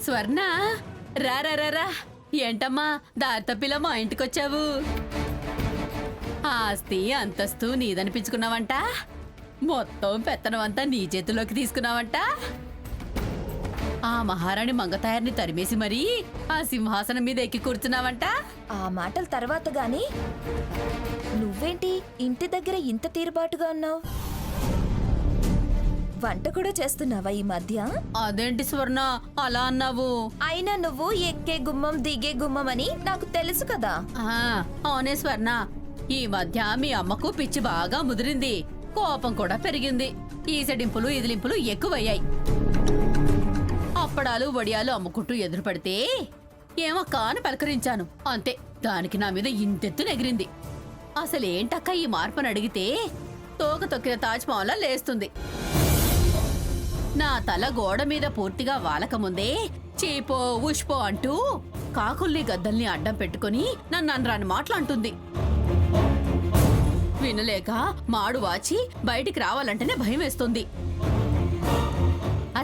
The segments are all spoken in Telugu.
స్వర్ణ, రా రా రా రా. ఏంటమ్మా దారి తప్పిలా మా ఇంటికొచ్చావు? ఆస్తి అంతస్తు నీదనిపించుకున్నావంట, మొత్తం పెత్తనం అంతా నీ చేతిలోకి తీసుకున్నావంట. ఆ మహారాణి మంగతాయారిని తరిమేసి మరీ ఆ సింహాసనం మీద ఎక్కి కూర్చున్నావంట. ఆ మాటల తర్వాత గాని నువ్వేంటి ఇంటి దగ్గర ఇంత తీరుబాటుగా ఉన్నావు? వంట కూడా చేస్తున్నావా ఈ మధ్య? అదేంటి స్వర్ణ అలా అన్నావు? అయినా నువ్వు ఎక్కే గుమ్మం దిగే గుమ్మం అని నాకు తెలుసు కదా. అవునే స్వర్ణ, ఈ మధ్య మీ అమ్మకు పిచ్చి బాగా ముదిరింది, కోపం కూడా పెరిగింది, ఈసడింపులు ఇదిలింపులు ఎక్కువయ్యాయి. అప్పడాలు వడియాలు అమ్ముకుంటూ ఎదురు పడితే ఏమక్క అని పలకరించాను, అంతే. దానికి నా మీద ఇంతెత్తు ఎగిరింది. అసలేంటక్క ఈ మార్పుని అడిగితే తోక తొక్కిన తాజ్మహల్లా లేస్తుంది. నా తల గోడ మీద పూర్తిగా వాలకముందే చీపో ఉష్పో అంటూ కాకుల్ని గద్దల్ని అడ్డం పెట్టుకుని నన్ను అనరాని మాటలంటుంది. వినలేక మాడు వాచి బయటికి రావాలంటేనే భయం వేస్తుంది.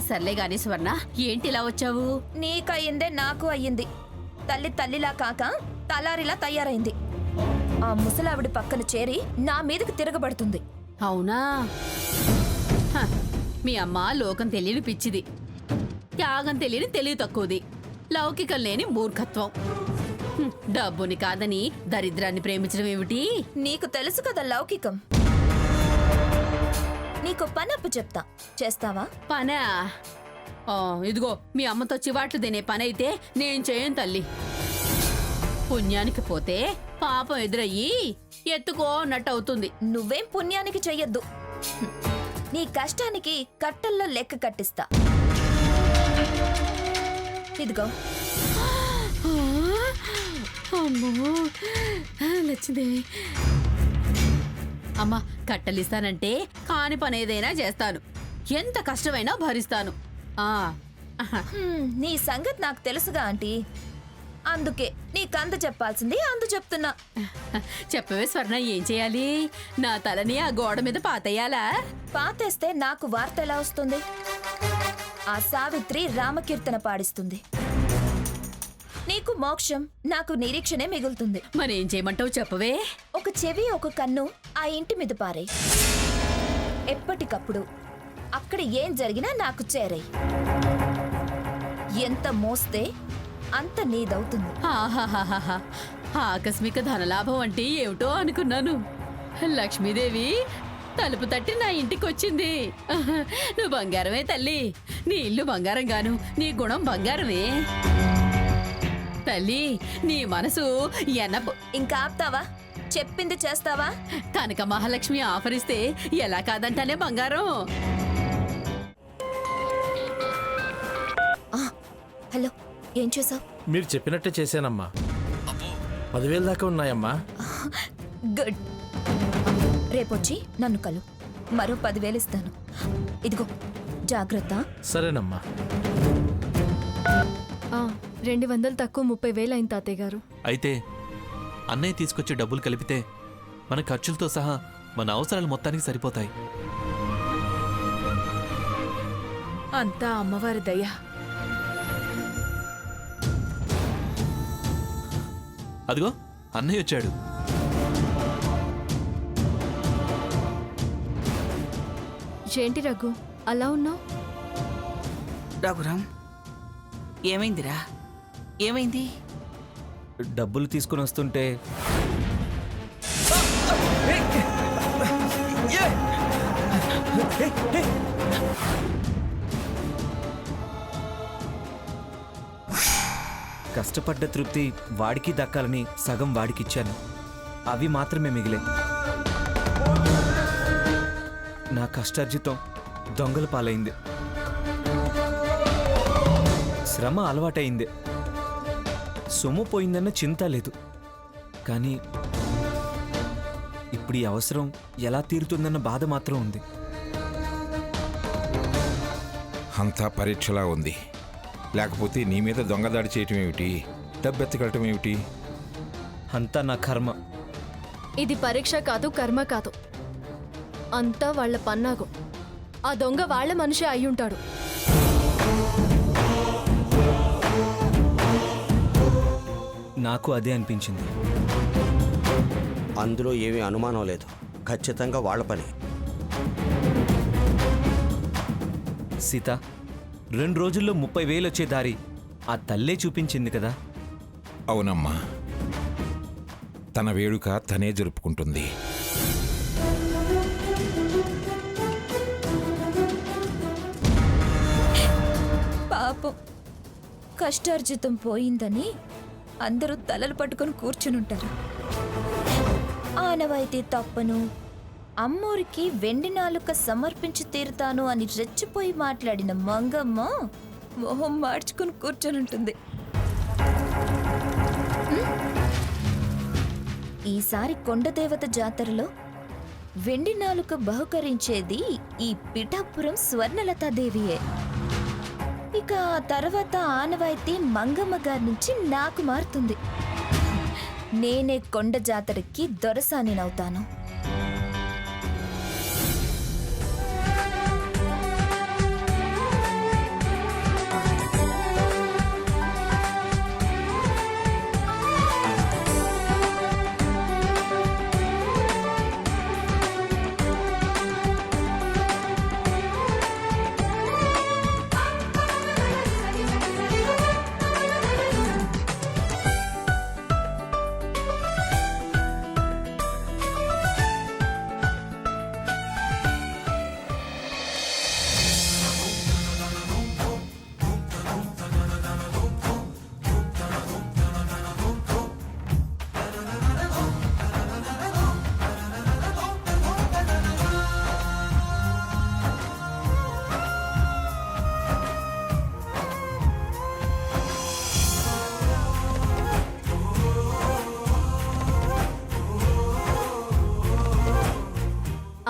సర్లే గాని స్వర్ణ, ఏంటి ఇలా వచ్చావు? నీకయ్యిందే నాకు అయ్యింది. తల్లి తల్లిలా కాక తలారిలా తయారైంది. ఆ ముసలావిడి పక్కన చేరి నా మీదకి తిరగబడుతుంది. అవునా? మీ అమ్మ లోకం తెలియని పిచ్చిది, త్యాగం తెలియని తెలివి తక్కువది, లౌకికం లేని మూర్ఖత్వం. డబ్బుని కాదని దరిద్రాన్ని ప్రేమించడం ఏమిటి? నీకు తెలుసు కదా లౌకికం. నీకు పనప్పు చెప్తా, చేస్తావా? పనా? ఇదిగో మీ అమ్మతో చివాట్లు తినే పని అయితే నేను చేయను తల్లి. పుణ్యానికి పోతే పాపం ఎదురయ్యి ఎత్తుకో అన్నట్టు అవుతుంది. నువ్వేం పుణ్యానికి చెయ్యొద్దు. నీ కష్టానికి కట్టల్లో లెక్క కట్టిస్తా. ఇదిగో. అమ్మో లక్ష్మీదేవి. అమ్మా, కట్టలిస్తానంటే కాని పని ఏదైనా చేస్తాను, ఎంత కష్టమైనా భరిస్తాను. నీ సంగతి నాకు తెలుసుగా ఆంటీ, అందుకే నీకంద చెప్పాల్సింది అందు చెప్తున్నా. చెప్పవే స్వర్ణ, ఏం చేయాలి? నా తలని ఆ గోడ మీద పాతేయాలా? పాతేస్తే నాకు వార్త ఎలా వస్తుంది? ఆ సావిత్రి రామకీర్తన పాడిస్తుంది. నీకు మోక్షం, నాకు నిరీక్షణే మిగులుతుంది. మరేం చేయమంటావు చెప్పవే? ఒక చెవి ఒక కన్ను ఆ ఇంటి మీద పారే. ఎప్పటికప్పుడు అక్కడ ఏం జరిగినా నాకు చేరాయి. ఎంత మోస్తే అంత నీదవుతుంది. ఆకస్మిక ధనలాభం అంటే ఏమిటో అనుకున్నాను. లక్ష్మీదేవి తలుపు తట్టి నా ఇంటికి వచ్చింది. నువ్వు బంగారమే తల్లి, నీ ఇల్లు బంగారం గాను, నీ గుణం బంగారమే తల్లి. నీ మనసు ఇంకా ఆపుతావా? చెప్పింది చేస్తావా? కనక మహాలక్ష్మి ఆఫర్ ఇస్తే ఎలా కాదంటానే బంగారం. హలో, ఏం చేసావు? మీరు చెప్పినట్టే చేశానమ్మా. 10,000 దాకా ఉన్నాయమ్మా. గుడ్. రేపొచ్చి నన్ను కలు, మరో 10,000 ఇస్తాను. ఇదిగో జాగ్రత్త. సరేనమ్మా. 200 తక్కువ 30,000 అయింది తాతయ్య గారు. అయితే అన్నయ్య తీసుకొచ్చే డబ్బులు కలిపితే మన ఖర్చులతో సహా మన అవసరాలు మొత్తానికి సరిపోతాయి. అంతా అమ్మవారి దయ. అదిగో అన్నయ్య వచ్చాడు. ఏంటి రఘు అలా ఉన్నావు? రఘురాం, ఏమైందిరా? ఏమైంది? డబ్బులు తీసుకుని వస్తుంటే కష్టపడ్డ తృప్తి వాడికి దక్కాలని సగం వాడికిచ్చాను. అవి మాత్రమే మిగిలే. నా కష్టార్జితం దొంగల పాలైంది. శ్రమ అలవాటైంది. సొమ్ము పోయిందన్న చింత లేదు. కానీ ఇప్పుడు ఈ అవసరం ఎలా తీరుతుందన్న బాధ మాత్రం ఉంది. అంతా పరీక్షలా ఉంది. లేకపోతే నీ మీద దొంగదాడి చేయటం ఏమిటి, డబ్బెత్తగలటం ఏమిటి? అంతా నా కర్మ. ఇది పరీక్ష కాదు, కర్మ కాదు, అంతా వాళ్ళ పన్నాగం. ఆ దొంగ వాళ్ళ మనిషి అయ్యుంటాడు. నాకు అదే అనిపించింది. అందులో ఏమీ అనుమానం లేదు. ఖచ్చితంగా వాళ్ళ పని. సీత, 2 రోజుల్లో 30,000 వచ్చే దారి ఆ తల్లే చూపించింది కదా. అవునమ్మా, తన వేడుక తనే జరుపుకుంటుంది. పాపం కష్టార్జితం పోయిందని అందరూ తలలు పట్టుకొని కూర్చునుంటారు. ఆనవాయితీ తప్పను, అమ్మోరికి వెండి నాలుక సమర్పించి తీరుతాను అని రెచ్చిపోయి మాట్లాడిన మంగమ్మ మొహం మార్చుకుని కూర్చొనుంటుంది. ఈసారి కొండదేవత జాతరలో వెండి నాలుక బహుకరించేది ఈ పిఠాపురం స్వర్ణలతాదేవియే. ఇక ఆ తర్వాత ఆనవాయితీ మంగమ్మ గారి నుంచి నాకు మారుతుంది. నేనే కొండ జాతరకి దొరసానినవుతాను.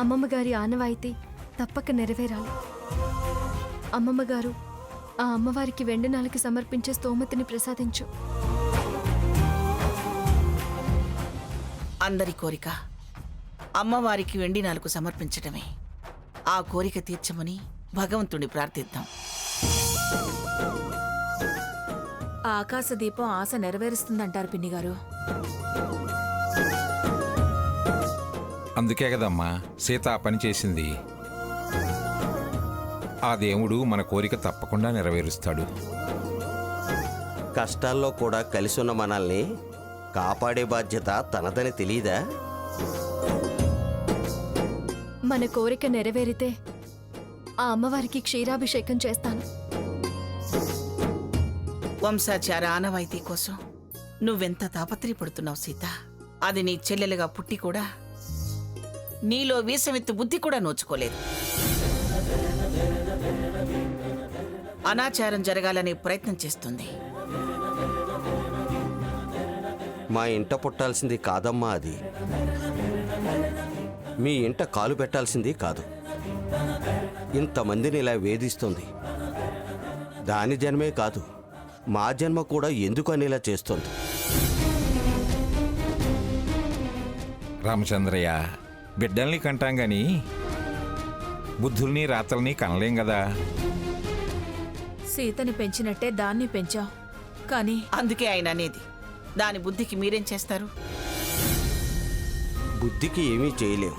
అమ్మమ్మ గారి ఆనవాయితీ తప్పక నెరవేరాలి. అమ్మమ్మ గారు ఆ అమ్మవారికి వెండి నాలుక సమర్పించే స్తోమతిని ప్రసాదించు. అందరి కోరిక అమ్మవారికి వెండి నాలుగు సమర్పించటమే. ఆ కోరిక తీర్చమని భగవంతుని ప్రార్థిద్దాం. ఆ ఆకాశ దీపం ఆశ నెరవేరుస్తుందంటారు పిన్నిగారు. అందుకే కదమ్మా సీత ఆ పని చేసింది. ఆ దేవుడు మన కోరిక తప్పకుండా నెరవేరుస్తాడు. కష్టాల్లో కూడా కలిసి ఉన్న మనల్ని కాపాడే బాధ్యత తనదని తెలీదా? మన కోరిక నెరవేరితే ఆ అమ్మవారికి క్షీరాభిషేకం చేస్తాను. వంశాచార ఆనవాయితీ కోసం నువ్వెంత తాపత్రయపడుతున్నావు సీత. అది నీ చెల్లెలుగా పుట్టి కూడా నీలో వీసమెత్తు బుద్ధి కూడా నోచుకోలేదు. అనాచారం జరగాలనే ప్రయత్నం చేస్తుంది. మా ఇంట పుట్టాల్సింది కాదమ్మా అది. మీ ఇంట కాలు పెట్టాల్సింది కాదు. ఇంతమందిని ఇలా వేధిస్తుంది. దాని జన్మే కాదు, మా జన్మ కూడా ఎందుకు అనేలా చేస్తుంది. రామచంద్రయ్య, బిడ్డల్ని కంటాం గాని బుద్ధుల్ని రాతల్ని కనలేం కదా. సీతని పెంచినట్టే దాన్ని పెంచావు కానీ అందుకే ఆయన అనేది. దాని బుద్ధికి మీరేం చేస్తారు? బుద్ధికి ఏమీ చేయలేం,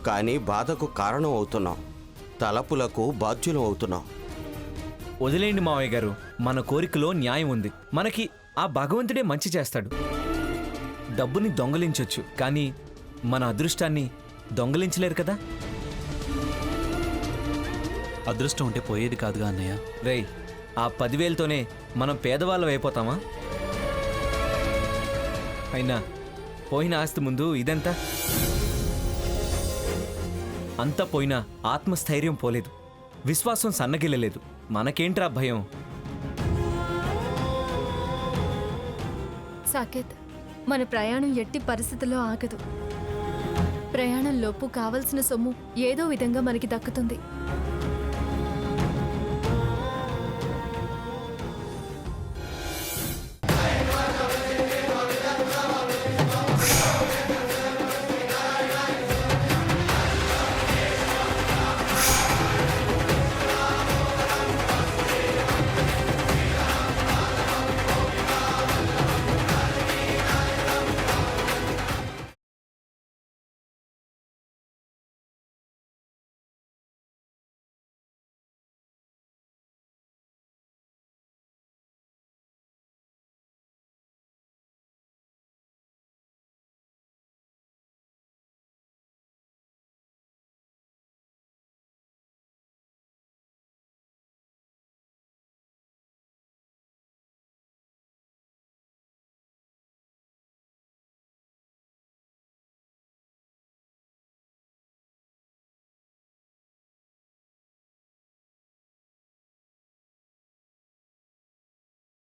కానీ బాధకు కారణం అవుతున్నాం. తలపులకు బాధ్యులం అవుతున్నాం. వదిలేండి మావయ్య గారు, మన కోరికలో న్యాయం ఉంది. మనకి ఆ భగవంతుడే మంచి చేస్తాడు. డబ్బుని దొంగలించొచ్చు, కానీ మన అదృష్టాన్ని దొంగలించలేరు కదా. అదృష్టం ఉంటే పోయేది కాదుగా అన్నయ్య. రేయ్, ఆ 10,000తోనే మనం పేదవాళ్ళం అయిపోతామా? అయినా పోయిన ఆస్తి ముందు ఇదంతా. అంతా పోయినా ఆత్మస్థైర్యం పోలేదు, విశ్వాసం సన్నగిల్లలేదు. మనకేంట్రా భయం? సాకేత్, మన ప్రయాణం ఎట్టి పరిస్థితుల్లో ఆగదు. ప్రయాణంలోపు కావలసిన సొమ్ము ఏదో విధంగా మనకి దక్కుతుంది.